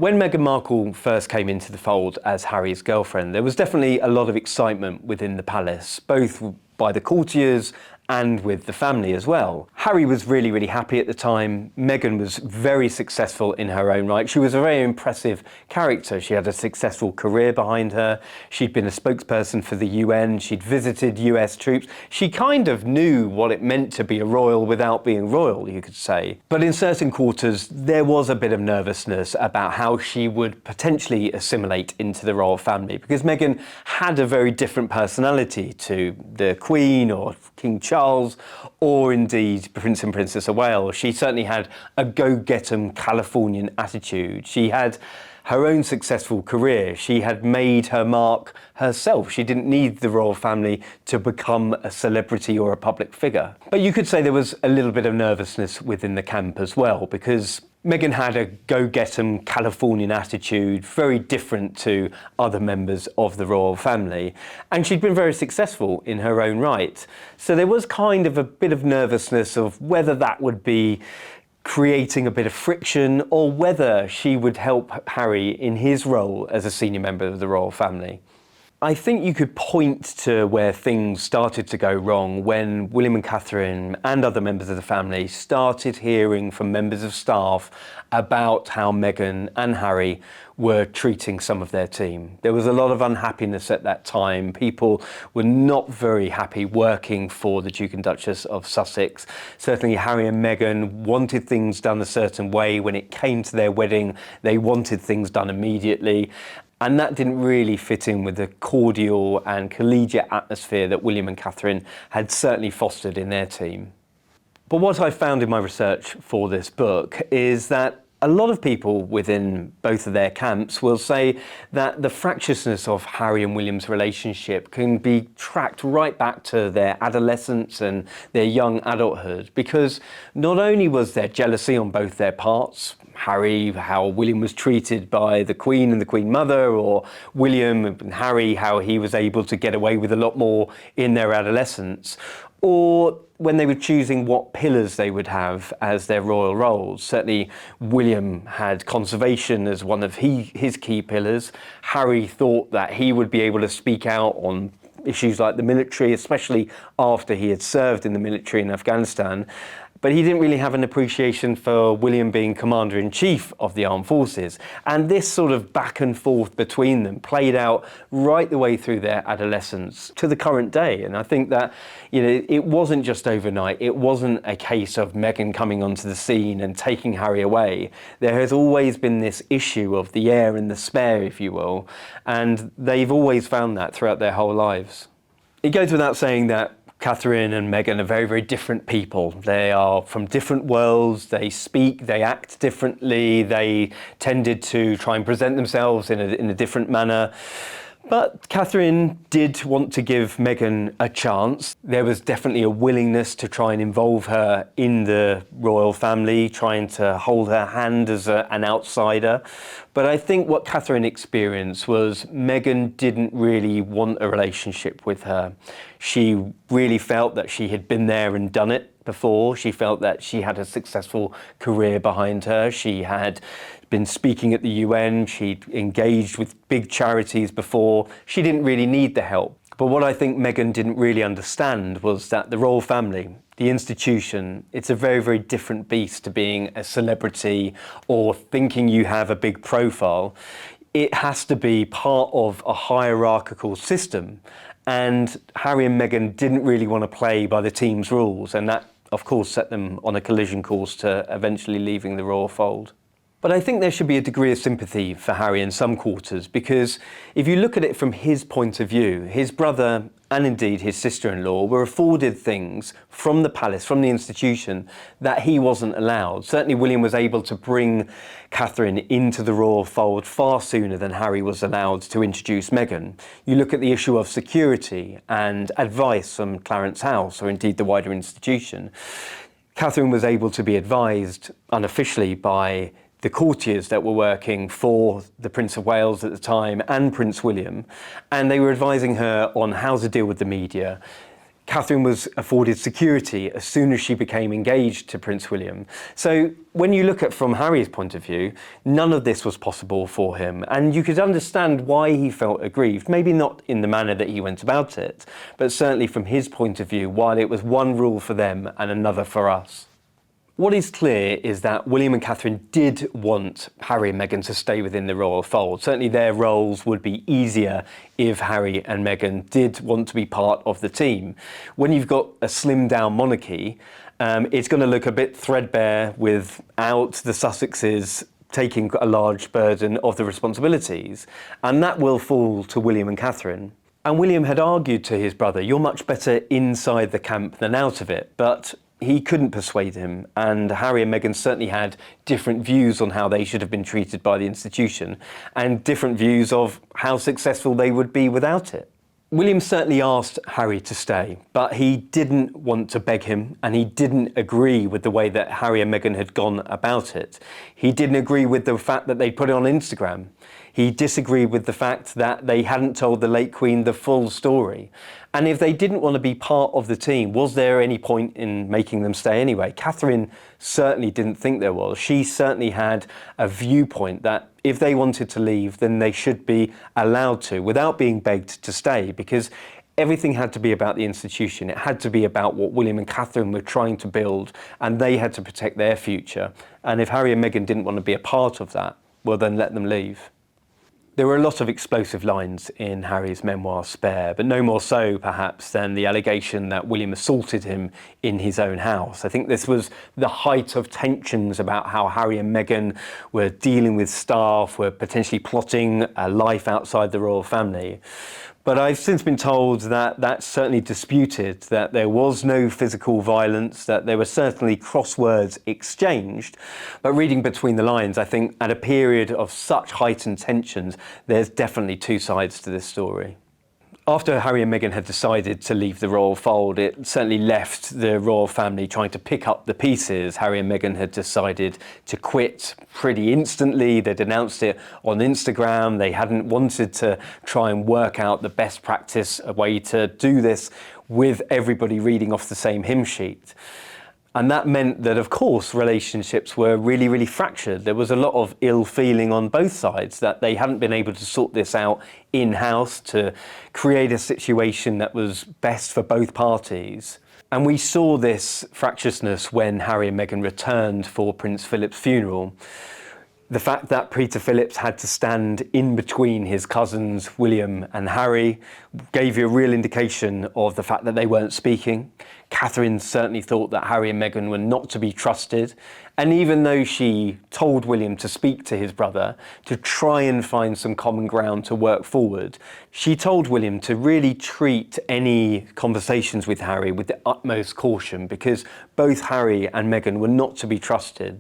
When Meghan Markle first came into the fold as Harry's girlfriend, there was definitely a lot of excitement within the palace, both by the courtiers and with the family as well. Harry was really, really happy at the time. Meghan was very successful in her own right. She was a very impressive character. She had a successful career behind her. She'd been a spokesperson for the UN. She'd visited US troops. She kind of knew what it meant to be a royal without being royal, you could say. But in certain quarters, there was a bit of nervousness about how she would potentially assimilate into the royal family, because Meghan had a very different personality to the Queen or King Charles, or indeed Prince and Princess of Wales. She certainly had a go-get-'em Californian attitude. She had her own successful career. She had made her mark herself. She didn't need the royal family to become a celebrity or a public figure. But you could say there was a little bit of nervousness within the camp as well, because Meghan had a go-get-'em Californian attitude, very different to other members of the royal family. And she'd been very successful in her own right. So there was kind of a bit of nervousness of whether that would be creating a bit of friction or whether she would help Harry in his role as a senior member of the royal family. I think you could point to where things started to go wrong when William and Catherine and other members of the family started hearing from members of staff about how Meghan and Harry were treating some of their team. There was a lot of unhappiness at that time. People were not very happy working for the Duke and Duchess of Sussex. Certainly Harry and Meghan wanted things done a certain way. When it came to their wedding, they wanted things done immediately. And that didn't really fit in with the cordial and collegiate atmosphere that William and Catherine had certainly fostered in their team. But what I found in my research for this book is that a lot of people within both of their camps will say that the fractiousness of Harry and William's relationship can be tracked right back to their adolescence and their young adulthood, because not only was there jealousy on both their parts, Harry, how William was treated by the Queen and the Queen Mother, or William and Harry, how he was able to get away with a lot more in their adolescence, or when they were choosing what pillars they would have as their royal roles. Certainly William had conservation as one of his key pillars. Harry thought that he would be able to speak out on issues like the military, especially after he had served in the military in Afghanistan. But he didn't really have an appreciation for William being Commander-in-Chief of the Armed Forces. And this sort of back and forth between them played out right the way through their adolescence to the current day. And I think that, it wasn't just overnight. It wasn't a case of Meghan coming onto the scene and taking Harry away. There has always been this issue of the heir and the spare, if you will. And they've always found that throughout their whole lives. It goes without saying that Catherine and Meghan are very, very different people. They are from different worlds. They speak, they act differently. They tended to try and present themselves in a different manner. But Catherine did want to give Meghan a chance. There was definitely a willingness to try and involve her in the royal family, trying to hold her hand as an outsider. But I think what Catherine experienced was Meghan didn't really want a relationship with her. She really felt that she had been there and done it before. She felt that she had a successful career behind her. She had been speaking at the UN. She'd engaged with big charities before. She didn't really need the help. But what I think Meghan didn't really understand was that the royal family, the institution, it's a very, very different beast to being a celebrity or thinking you have a big profile. It has to be part of a hierarchical system. And Harry and Meghan didn't really want to play by the team's rules. And that, of course, set them on a collision course to eventually leaving the royal fold. But I think there should be a degree of sympathy for Harry in some quarters, because if you look at it from his point of view, his brother and indeed his sister-in-law were afforded things from the palace, from the institution, that he wasn't allowed. Certainly William was able to bring Catherine into the royal fold far sooner than Harry was allowed to introduce Meghan. You look at the issue of security and advice from Clarence House, or indeed the wider institution. Catherine was able to be advised unofficially by the courtiers that were working for the Prince of Wales at the time and Prince William, and they were advising her on how to deal with the media. Catherine was afforded security as soon as she became engaged to Prince William. So when you look at from Harry's point of view, none of this was possible for him. And you could understand why he felt aggrieved, maybe not in the manner that he went about it, but certainly from his point of view, while it was one rule for them and another for us. What is clear is that William and Catherine did want Harry and Meghan to stay within the royal fold. Certainly their roles would be easier if Harry and Meghan did want to be part of the team. When you've got a slimmed down monarchy, it's going to look a bit threadbare without the Sussexes taking a large burden of the responsibilities. And that will fall to William and Catherine. And William had argued to his brother, "You're much better inside the camp than out of it." But he couldn't persuade him, and Harry and Meghan certainly had different views on how they should have been treated by the institution and different views of how successful they would be without it. William certainly asked Harry to stay, but he didn't want to beg him, and he didn't agree with the way that Harry and Meghan had gone about it. He didn't agree with the fact that they put it on Instagram. He disagreed with the fact that they hadn't told the late Queen the full story. And if they didn't want to be part of the team, was there any point in making them stay anyway? Catherine certainly didn't think there was. She certainly had a viewpoint that if they wanted to leave, then they should be allowed to, without being begged to stay, because everything had to be about the institution. It had to be about what William and Catherine were trying to build, and they had to protect their future. And if Harry and Meghan didn't want to be a part of that, well, then let them leave. There were a lot of explosive lines in Harry's memoir, Spare, but no more so, perhaps, than the allegation that William assaulted him in his own house. I think this was the height of tensions about how Harry and Meghan were dealing with staff, were potentially plotting a life outside the royal family. But I've since been told that that's certainly disputed, that there was no physical violence, that there were certainly crosswords exchanged. But reading between the lines, I think at a period of such heightened tensions, there's definitely two sides to this story. After Harry and Meghan had decided to leave the royal fold, it certainly left the royal family trying to pick up the pieces. Harry and Meghan had decided to quit pretty instantly. They'd announced it on Instagram. They hadn't wanted to try and work out the best practice, a way to do this with everybody reading off the same hymn sheet. And that meant that, of course, relationships were really, really fractured. There was a lot of ill feeling on both sides that they hadn't been able to sort this out in-house to create a situation that was best for both parties. And we saw this fractiousness when Harry and Meghan returned for Prince Philip's funeral. The fact that Peter Phillips had to stand in between his cousins, William and Harry, gave you a real indication of the fact that they weren't speaking. Catherine certainly thought that Harry and Meghan were not to be trusted. And even though she told William to speak to his brother, to try and find some common ground to work forward, she told William to really treat any conversations with Harry with the utmost caution, because both Harry and Meghan were not to be trusted.